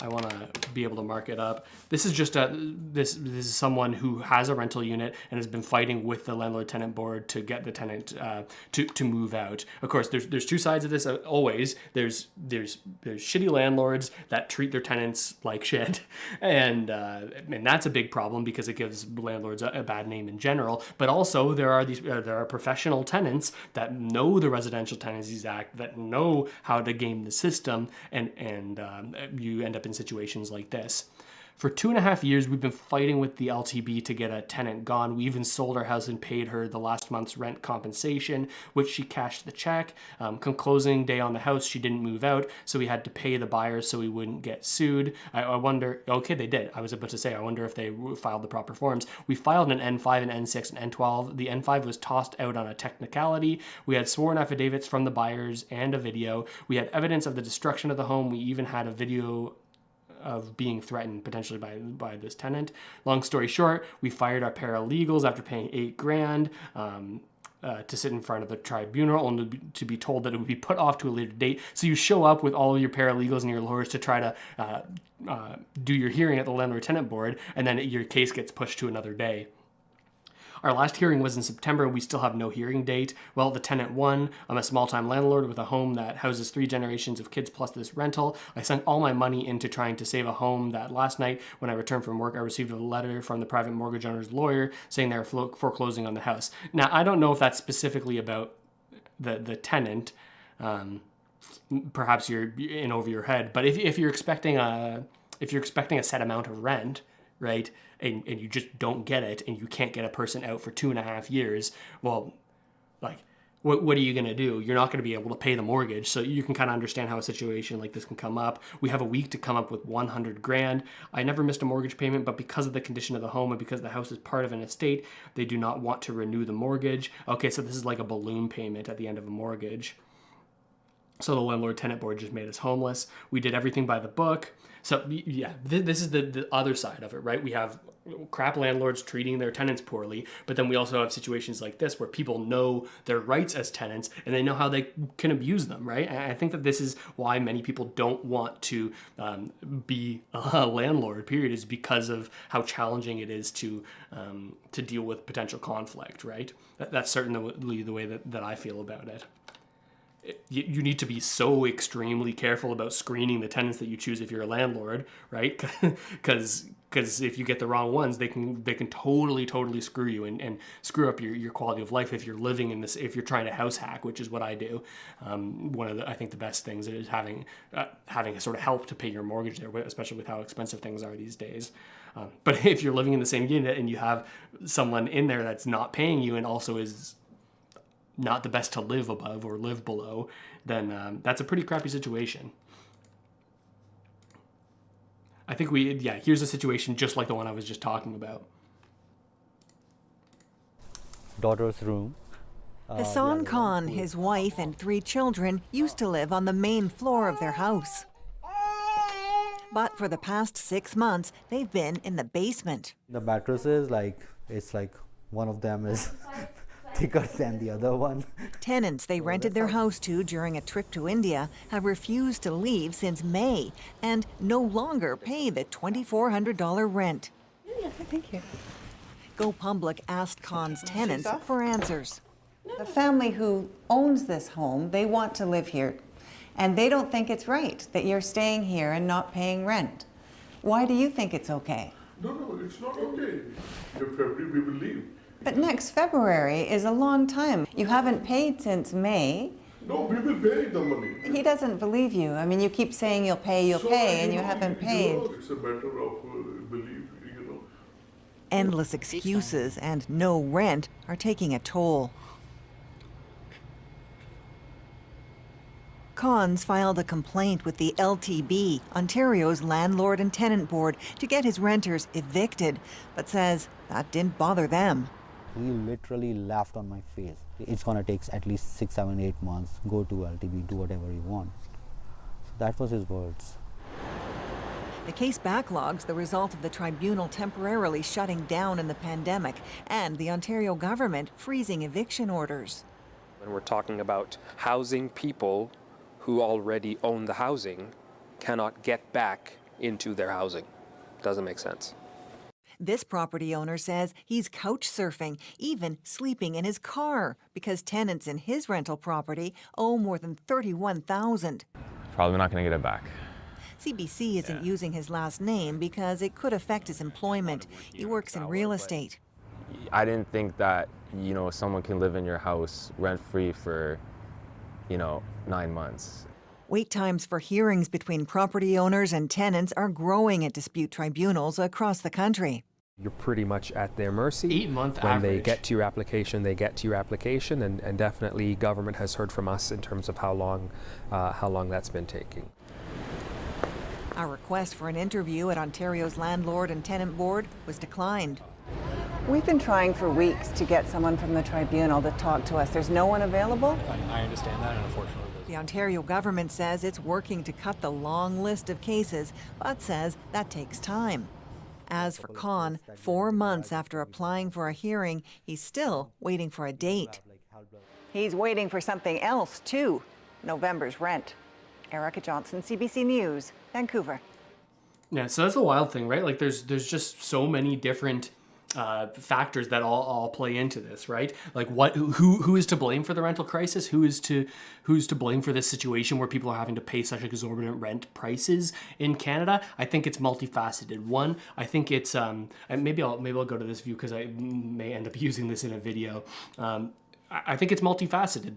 I want to be able to mark it up. This is just this is someone who has a rental unit and has been fighting with the Landlord-Tenant Board to get the tenant to move out. Of course, there's two sides of this. Always there's shitty landlords that treat their tenants like shit, and that's a big problem because it gives landlords a bad name in general. But also there are professional tenants that know the Residential Tenancies Act, that know how to game the system, and you end up in situations like this. For 2.5 years, we've been fighting with the LTB to get a tenant gone. We even sold our house and paid her the last month's rent compensation, which she cashed the check. Come closing day on the house, she didn't move out, so we had to pay the buyers so we wouldn't get sued. I wonder, okay, they did. I was about to say, I wonder if they filed the proper forms. We filed an N5, an N6, and N12. The N5 was tossed out on a technicality. We had sworn affidavits from the buyers and a video. We had evidence of the destruction of the home. We even had a video of being threatened potentially by this tenant. Long story short, we fired our paralegals after paying $8,000 to sit in front of the tribunal, only to be told that it would be put off to a later date. So you show up with all of your paralegals and your lawyers to try to do your hearing at the Landlord-Tenant Board, and then your case gets pushed to another day. Our last hearing was in September and we still have no hearing date. Well, the tenant won. I'm a small-time landlord with a home that houses 3 generations of kids plus this rental. I sunk all my money into trying to save a home that last night when I returned from work, I received a letter from the private mortgage owner's lawyer saying they're foreclosing on the house. Now, I don't know if that's specifically about the tenant. Perhaps you're in over your head, but if you're expecting a set amount of rent, right, and you just don't get it, and you can't get a person out for 2.5 years, well, like, what are you going to do? You're not going to be able to pay the mortgage. So you can kind of understand how a situation like this can come up. We have a week to come up with 100 grand. I never missed a mortgage payment, but because of the condition of the home and because the house is part of an estate, they do not want to renew the mortgage. Okay, so this is like a balloon payment at the end of a mortgage. So the landlord-tenant board just made us homeless. We did everything by the book. So yeah, this is the other side of it, right? We have crap landlords treating their tenants poorly, but then we also have situations like this where people know their rights as tenants and they know how they can abuse them, right? And I think that this is why many people don't want to be a landlord, period, is because of how challenging it is to deal with potential conflict, right? That's certainly the way that I feel about it. You need to be so extremely careful about screening the tenants that you choose if you're a landlord, right? Because if you get the wrong ones, they can totally screw you and screw up your quality of life if you're living in this, if you're trying to house hack, which is what I do. One of I think the best things is having a sort of help to pay your mortgage there, especially with how expensive things are these days. But if you're living in the same unit and you have someone in there that's not paying you and also is not the best to live above or live below, then that's a pretty crappy situation. I think here's a situation just like the one I was just talking about. Daughter's room. Hassan Khan, his wife and 3 children used to live on the main floor of their house. But for the past 6 months, they've been in the basement. The mattresses, it's like one of them is thicker than the other one. Tenants they rented their house to during a trip to India have refused to leave since May and no longer pay the $2,400 rent. Yeah, thank you. Go Public asked Khan's tenants for answers. The family who owns this home, they want to live here, and they don't think it's right that you're staying here and not paying rent. Why do you think it's okay? No, it's not okay. In February we will leave. But next February is a long time. You haven't paid since May. No, we will pay the money. He doesn't believe you. I mean, you keep saying you'll pay, and you haven't paid. It's a matter of belief, Endless excuses and no rent are taking a toll. Khan's filed a complaint with the LTB, Ontario's Landlord and Tenant Board, to get his renters evicted, but says that didn't bother them. He literally laughed on my face. It's gonna take at least 6, 7, 8 months. Go to LTB, do whatever you want. So that was his words. The case backlogs the result of the tribunal temporarily shutting down in the pandemic and the Ontario government freezing eviction orders. When we're talking about housing people who already own the housing cannot get back into their housing. Doesn't make sense. This property owner says he's couch surfing, even sleeping in his car, because tenants in his rental property owe more than $31,000. Probably not going to get it back. CBC isn't using his last name because it could affect his employment. He works in real estate. I didn't think that, someone can live in your house rent-free for, 9 months. Wait times for hearings between property owners and tenants are growing at dispute tribunals across the country. You're pretty much at their mercy. 8-month when average. They get to your application, and definitely government has heard from us in terms of how long that's been taking. Our request for an interview at Ontario's Landlord and Tenant Board was declined. We've been trying for weeks to get someone from the tribunal to talk to us. There's no one available? I understand that, and unfortunately. The Ontario government says it's working to cut the long list of cases, but says that takes time. As for Khan, 4 months after applying for a hearing, he's still waiting for a date. He's waiting for something else, too. November's rent. Erica Johnson, CBC News, Vancouver. Yeah, so that's a wild thing, right? Like there's just so many different factors that all play into this, right? Like who is to blame for the rental crisis? Who's to blame for this situation where people are having to pay such exorbitant rent prices in Canada? I think it's multifaceted. One, I think it's and maybe I'll go to this view because I may end up using this in a video. I think it's multifaceted,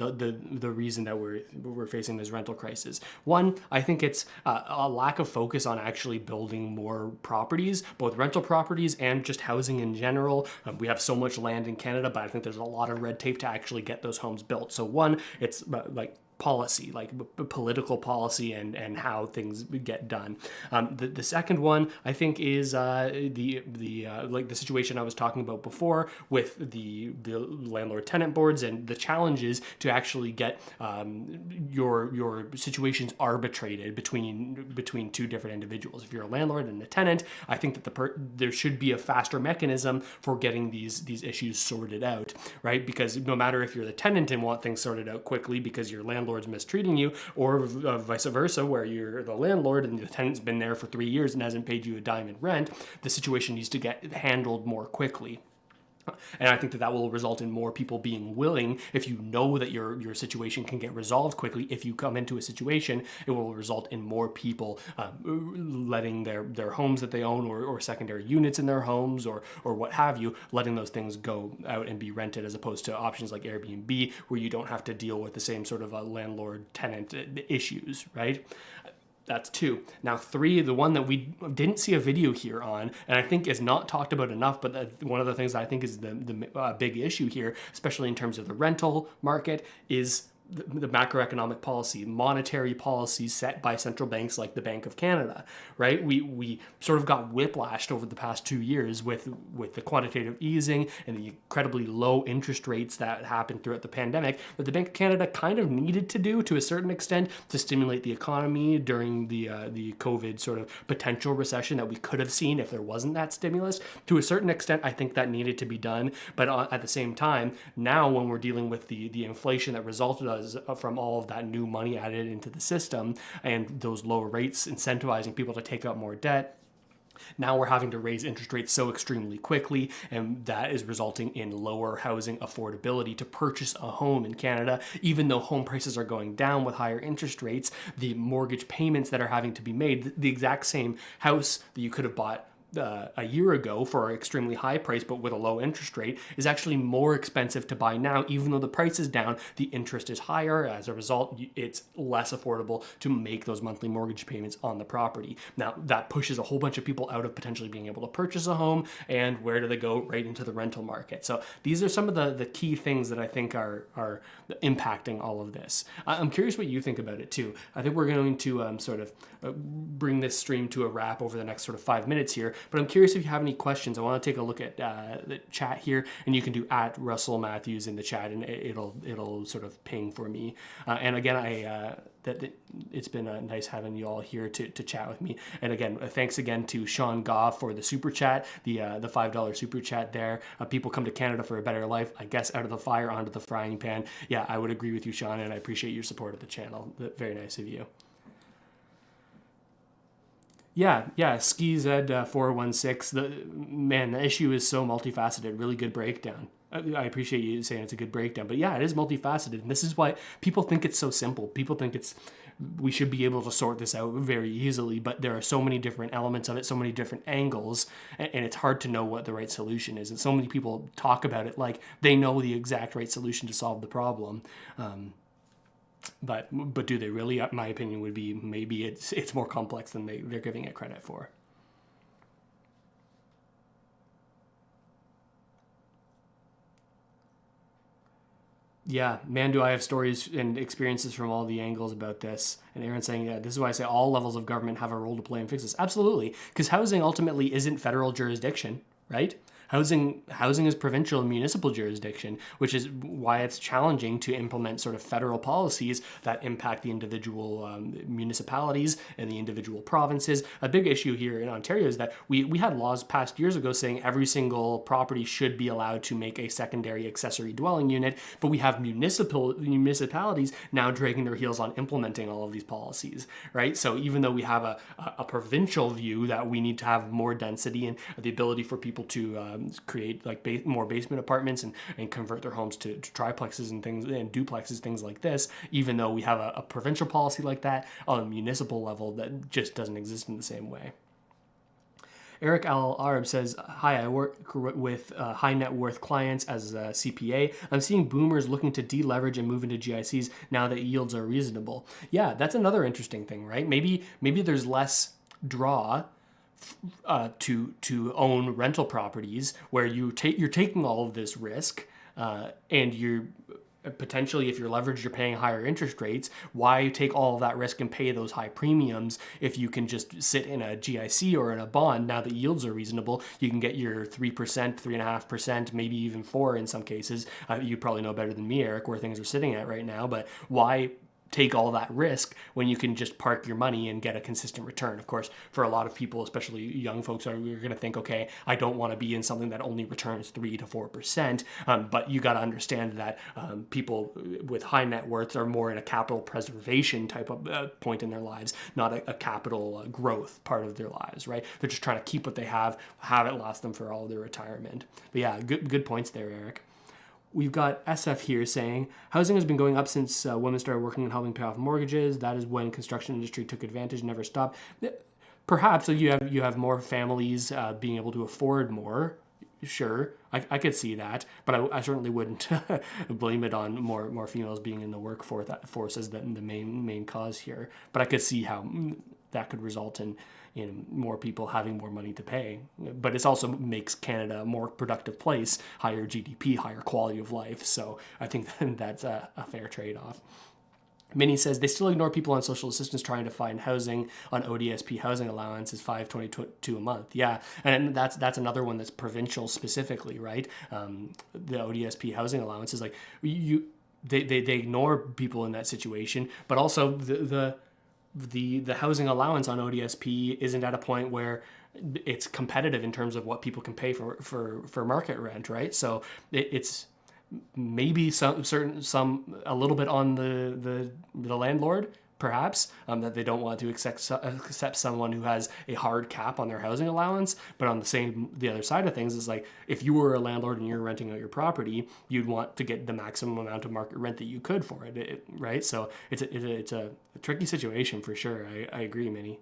the reason that we're facing this rental crisis. One, I think it's a lack of focus on actually building more properties, both rental properties and just housing in general. We have so much land in Canada, but I think there's a lot of red tape to actually get those homes built. So one, it's like policy, like political policy and how things get done. The second one, I think, is the like the situation I was talking about before with the landlord-tenant boards and the challenges to actually get your situations arbitrated between two different individuals. If you're a landlord and a tenant, I think that there should be a faster mechanism for getting these issues sorted out, right? Because no matter if you're the tenant and want things sorted out quickly because your landlord's mistreating you, or vice versa, where you're the landlord and the tenant's been there for 3 years and hasn't paid you a dime in rent, the situation needs to get handled more quickly. And I think that will result in more people being willing, if you know that your situation can get resolved quickly. If you come into a situation, it will result in more people letting their homes that they own or secondary units in their homes or what have you, letting those things go out and be rented, as opposed to options like Airbnb, where you don't have to deal with the same sort of landlord-tenant issues, right? That's two. Now three, the one that we didn't see a video here on, and I think is not talked about enough, but one of the things that I think is the big issue here, especially in terms of the rental market, is the macroeconomic policy, monetary policy set by central banks like the Bank of Canada, right? We sort of got whiplashed over the past 2 years with the quantitative easing and the incredibly low interest rates that happened throughout the pandemic, that the Bank of Canada kind of needed to do to a certain extent to stimulate the economy during the COVID sort of potential recession that we could have seen if there wasn't that stimulus. To a certain extent, I think that needed to be done, but at the same time, now when we're dealing with the inflation that resulted from all of that new money added into the system and those lower rates incentivizing people to take out more debt, now we're having to raise interest rates so extremely quickly, and that is resulting in lower housing affordability to purchase a home in Canada. Even though home prices are going down with higher interest rates, the mortgage payments that are having to be made, the exact same house that you could have bought a year ago for an extremely high price but with a low interest rate, is actually more expensive to buy now. Even though the price is down, the interest is higher. As a result, it's less affordable to make those monthly mortgage payments on the property. Now that pushes a whole bunch of people out of potentially being able to purchase a home, and where do they go? Right into the rental market. So these are some of the key things that I think are impacting all of this. I'm curious what you think about it too. I think we're going to sort of bring this stream to a wrap over the next sort of 5 minutes here. But I'm curious if you have any questions. I want to take a look at the chat here, and you can do @Russell Matthews in the chat, and it'll sort of ping for me. And again, it's been nice having you all here to chat with me. And again, thanks again to Sean Goff for the super chat, the $5 super chat there. People come to Canada for a better life, I guess, out of the fire onto the frying pan. Yeah, I would agree with you, Sean, and I appreciate your support of the channel. Very nice of you. Yeah, SkiZ416. The issue is so multifaceted. Really good breakdown. I appreciate you saying it's a good breakdown, but yeah, it is multifaceted, and this is why people think it's so simple. People think we should be able to sort this out very easily, but there are so many different elements of it, so many different angles, and it's hard to know what the right solution is. And so many people talk about it like they know the exact right solution to solve the problem. But do they really? My opinion would be maybe it's more complex than they're giving it credit for. Yeah, man, do I have stories and experiences from all the angles about this. And Aaron's saying, yeah, this is why I say all levels of government have a role to play in fix this. Absolutely, because housing ultimately isn't federal jurisdiction, right? Housing is provincial and municipal jurisdiction, which is why it's challenging to implement sort of federal policies that impact the individual municipalities and the individual provinces. A big issue here in Ontario is that we had laws passed years ago saying every single property should be allowed to make a secondary accessory dwelling unit, but we have municipalities now dragging their heels on implementing all of these policies, right? So even though we have a provincial view that we need to have more density and the ability for people to create like more basement apartments and convert their homes to triplexes and things and duplexes, things like this, even though we have a provincial policy like that on a municipal level that just doesn't exist in the same way. Eric Al Arab says, hi, I work with high net worth clients as a CPA. I'm seeing boomers looking to deleverage and move into GICs now that yields are reasonable. Yeah, that's another interesting thing, right? Maybe there's less draw to own rental properties where you're taking all of this risk and you're potentially, if you're leveraged, you're paying higher interest rates. Why take all of that risk and pay those high premiums if you can just sit in a GIC or in a bond? Now that yields are reasonable, you can get your 3%, 3.5%, maybe even 4% in some cases. You probably know better than me, Eric, where things are sitting at right now, but why take all that risk when you can just park your money and get a consistent return? Of course, for a lot of people, especially young folks, you're going to think, okay, I don't want to be in something that only returns 3 to 4%. But you got to understand that people with high net worths are more in a capital preservation type of point in their lives, not a capital growth part of their lives, right? They're just trying to keep what they have it last them for all their retirement. But yeah, good points there, Eric. We've got SF here saying, housing has been going up since women started working and helping pay off mortgages. That is when construction industry took advantage, never stopped. Perhaps so you have more families being able to afford more. Sure, I could see that, but I certainly wouldn't blame it on more females being in the workforce as the main cause here. But I could see how that could result in more people having more money to pay. But it also makes Canada a more productive place, higher GDP, higher quality of life. So I think that's a fair trade-off. Minnie says they still ignore people on social assistance trying to find housing on ODSP housing allowance is $522 a month. Yeah, and that's another one that's provincial specifically, right? The ODSP housing allowance is like they ignore people in that situation, but also the housing allowance on ODSP isn't at a point where it's competitive in terms of what people can pay for market rent, right? So it's maybe a little bit on the landlord, perhaps, that they don't want to accept someone who has a hard cap on their housing allowance. But on the other side of things is like, if you were a landlord and you're renting out your property, you'd want to get the maximum amount of market rent that you could for it, right? So it's a tricky situation for sure. I agree, Minnie.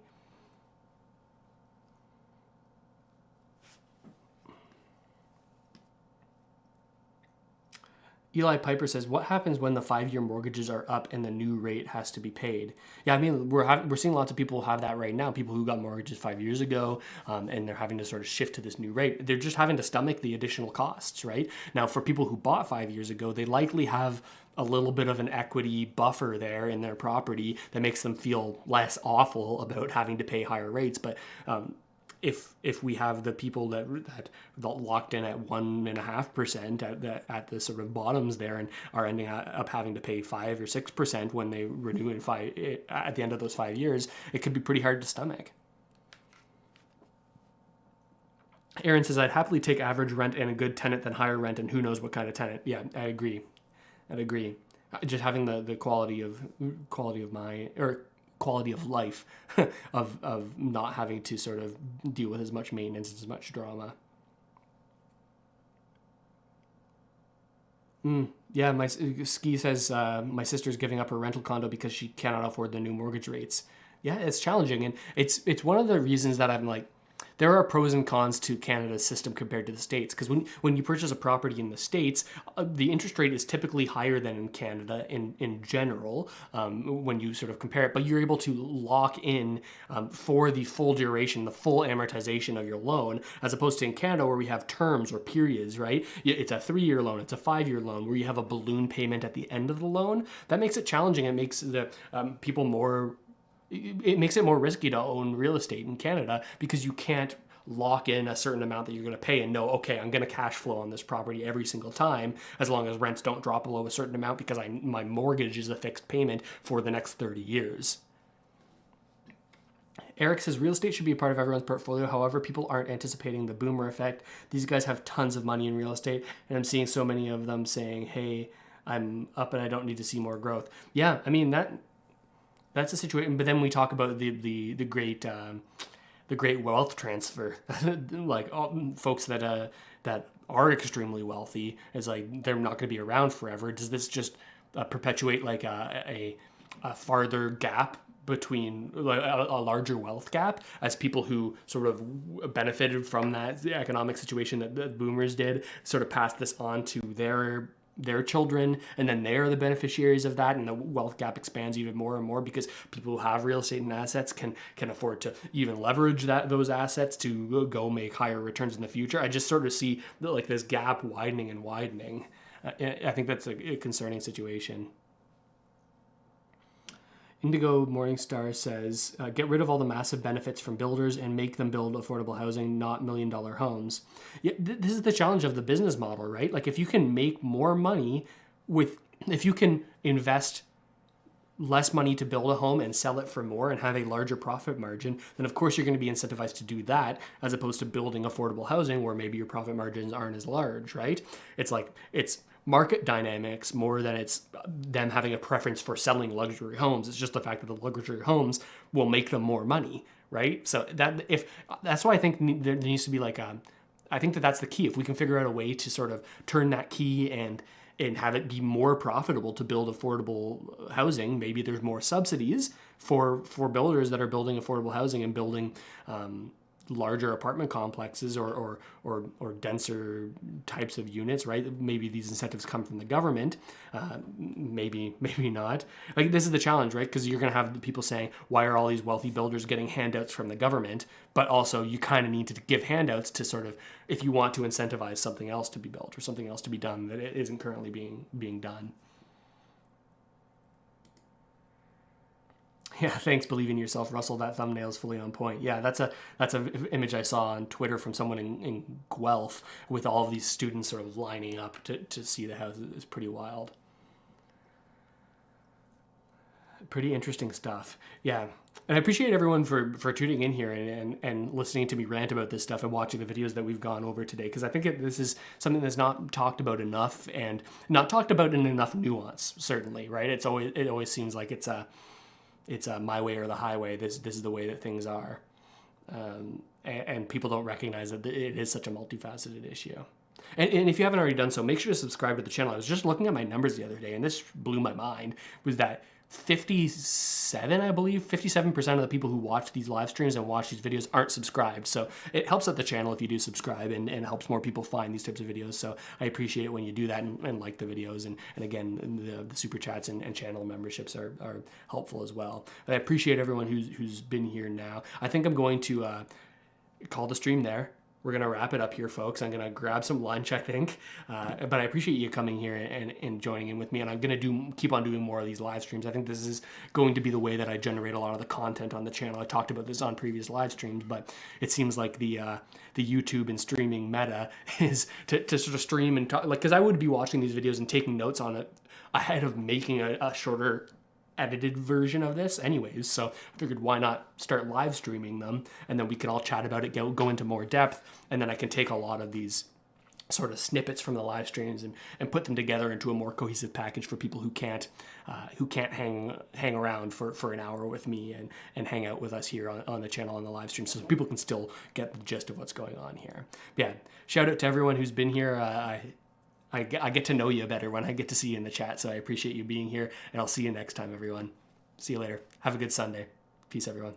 Eli Piper says, what happens when the 5-year mortgages are up and the new rate has to be paid? Yeah, I mean, we're seeing lots of people have that right now, people who got mortgages 5 years ago, and they're having to sort of shift to this new rate. They're just having to stomach the additional costs, right? Now, for people who bought 5 years ago, they likely have a little bit of an equity buffer there in their property that makes them feel less awful about having to pay higher rates. But if we have the people that locked in at 1.5% at the sort of bottoms there and are ending up having to pay 5 or 6% when they renew at the end of those 5 years, it could be pretty hard to stomach. Aaron says, I'd happily take average rent and a good tenant than higher rent and who knows what kind of tenant. Yeah, I'd agree. Just having the quality of life of not having to sort of deal with as much maintenance, as much drama. Yeah, my Ski says my sister's giving up her rental condo because she cannot afford the new mortgage rates. Yeah, it's challenging, and it's one of the reasons that I'm like, there are pros and cons to Canada's system compared to the States, because when you purchase a property in the States, the interest rate is typically higher than in Canada in general when you sort of compare it, but you're able to lock in for the full duration, the full amortization of your loan, as opposed to in Canada where we have terms or periods, right? It's a 3-year loan, it's a 5-year loan where you have a balloon payment at the end of the loan. That makes it challenging. It makes the people more... It makes it more risky to own real estate in Canada because you can't lock in a certain amount that you're going to pay and know, okay, I'm going to cash flow on this property every single time as long as rents don't drop below a certain amount because my mortgage is a fixed payment for the next 30 years. Eric says real estate should be a part of everyone's portfolio. However, people aren't anticipating the boomer effect. These guys have tons of money in real estate, and I'm seeing so many of them saying, hey, I'm up and I don't need to see more growth. Yeah, I mean, that's a situation. But then we talk about the great wealth transfer, like folks that that are extremely wealthy is like they're not going to be around forever. Does this just perpetuate like a farther gap between a larger wealth gap as people who sort of benefited from that economic situation that the boomers did sort of pass this on to their children, and then they're the beneficiaries of that, and the wealth gap expands even more and more because people who have real estate and assets can afford to even leverage those assets to go make higher returns in the future. I just sort of see like this gap widening and widening. I think that's a concerning situation. Indigo Morningstar says, get rid of all the massive benefits from builders and make them build affordable housing, not $1 million homes. Yeah, this is the challenge of the business model, right? Like if you can make more money if you can invest less money to build a home and sell it for more and have a larger profit margin, then of course you're going to be incentivized to do that as opposed to building affordable housing where maybe your profit margins aren't as large, right? It's like, it's market dynamics more than it's them having a preference for selling luxury homes. It's just the fact that the luxury homes will make them more money, right? So that's why I think there needs to be like I think that's the key. If we can figure out a way to sort of turn that key and have it be more profitable to build affordable housing, maybe there's more subsidies for builders that are building affordable housing and building larger apartment complexes or denser types of units, right? Maybe these incentives come from the government, maybe not. Like this is the challenge, right? Because you're going to have the people saying, why are all these wealthy builders getting handouts from the government? But also you kind of need to give handouts to sort of, if you want to incentivize something else to be built or something else to be done that isn't currently being done. Yeah, thanks. Believe in yourself, Russell. That thumbnail is fully on point. Yeah, that's an image I saw on Twitter from someone in Guelph with all of these students sort of lining up to see the house. It's pretty wild. Pretty interesting stuff. Yeah. And I appreciate everyone for tuning in here and listening to me rant about this stuff and watching the videos that we've gone over today. Because I think this is something that's not talked about enough and not talked about in enough nuance, certainly, right? It always seems like it's a my way or the highway. This is the way that things are. And people don't recognize that it is such a multifaceted issue. And if you haven't already done so, make sure to subscribe to the channel. I was just looking at my numbers the other day, and this blew my mind, was that 57% of the people who watch these live streams and watch these videos aren't subscribed. So it helps out the channel if you do subscribe and helps more people find these types of videos. So I appreciate it when you do that and like the videos. And again, the super chats and channel memberships are helpful as well. But I appreciate everyone who's been here now. I think I'm going to call the stream there. We're going to wrap it up here, folks. I'm going to grab some lunch, I think. But I appreciate you coming here and joining in with me. And I'm going to keep on doing more of these live streams. I think this is going to be the way that I generate a lot of the content on the channel. I talked about this on previous live streams, but it seems like the YouTube and streaming meta is to sort of stream and talk. Like, because I would be watching these videos and taking notes on it ahead of making a shorter edited version of this anyways, so I figured why not start live streaming them, and then we can all chat about it, go into more depth, and then I can take a lot of these sort of snippets from the live streams and put them together into a more cohesive package for people who can't hang around for an hour with me and hang out with us here on the channel on the live stream, so people can still get the gist of what's going on here. But yeah, shout out to everyone who's been here. I get to know you better when I get to see you in the chat, so I appreciate you being here, and I'll see you next time, everyone. See you later. Have a good Sunday. Peace, everyone.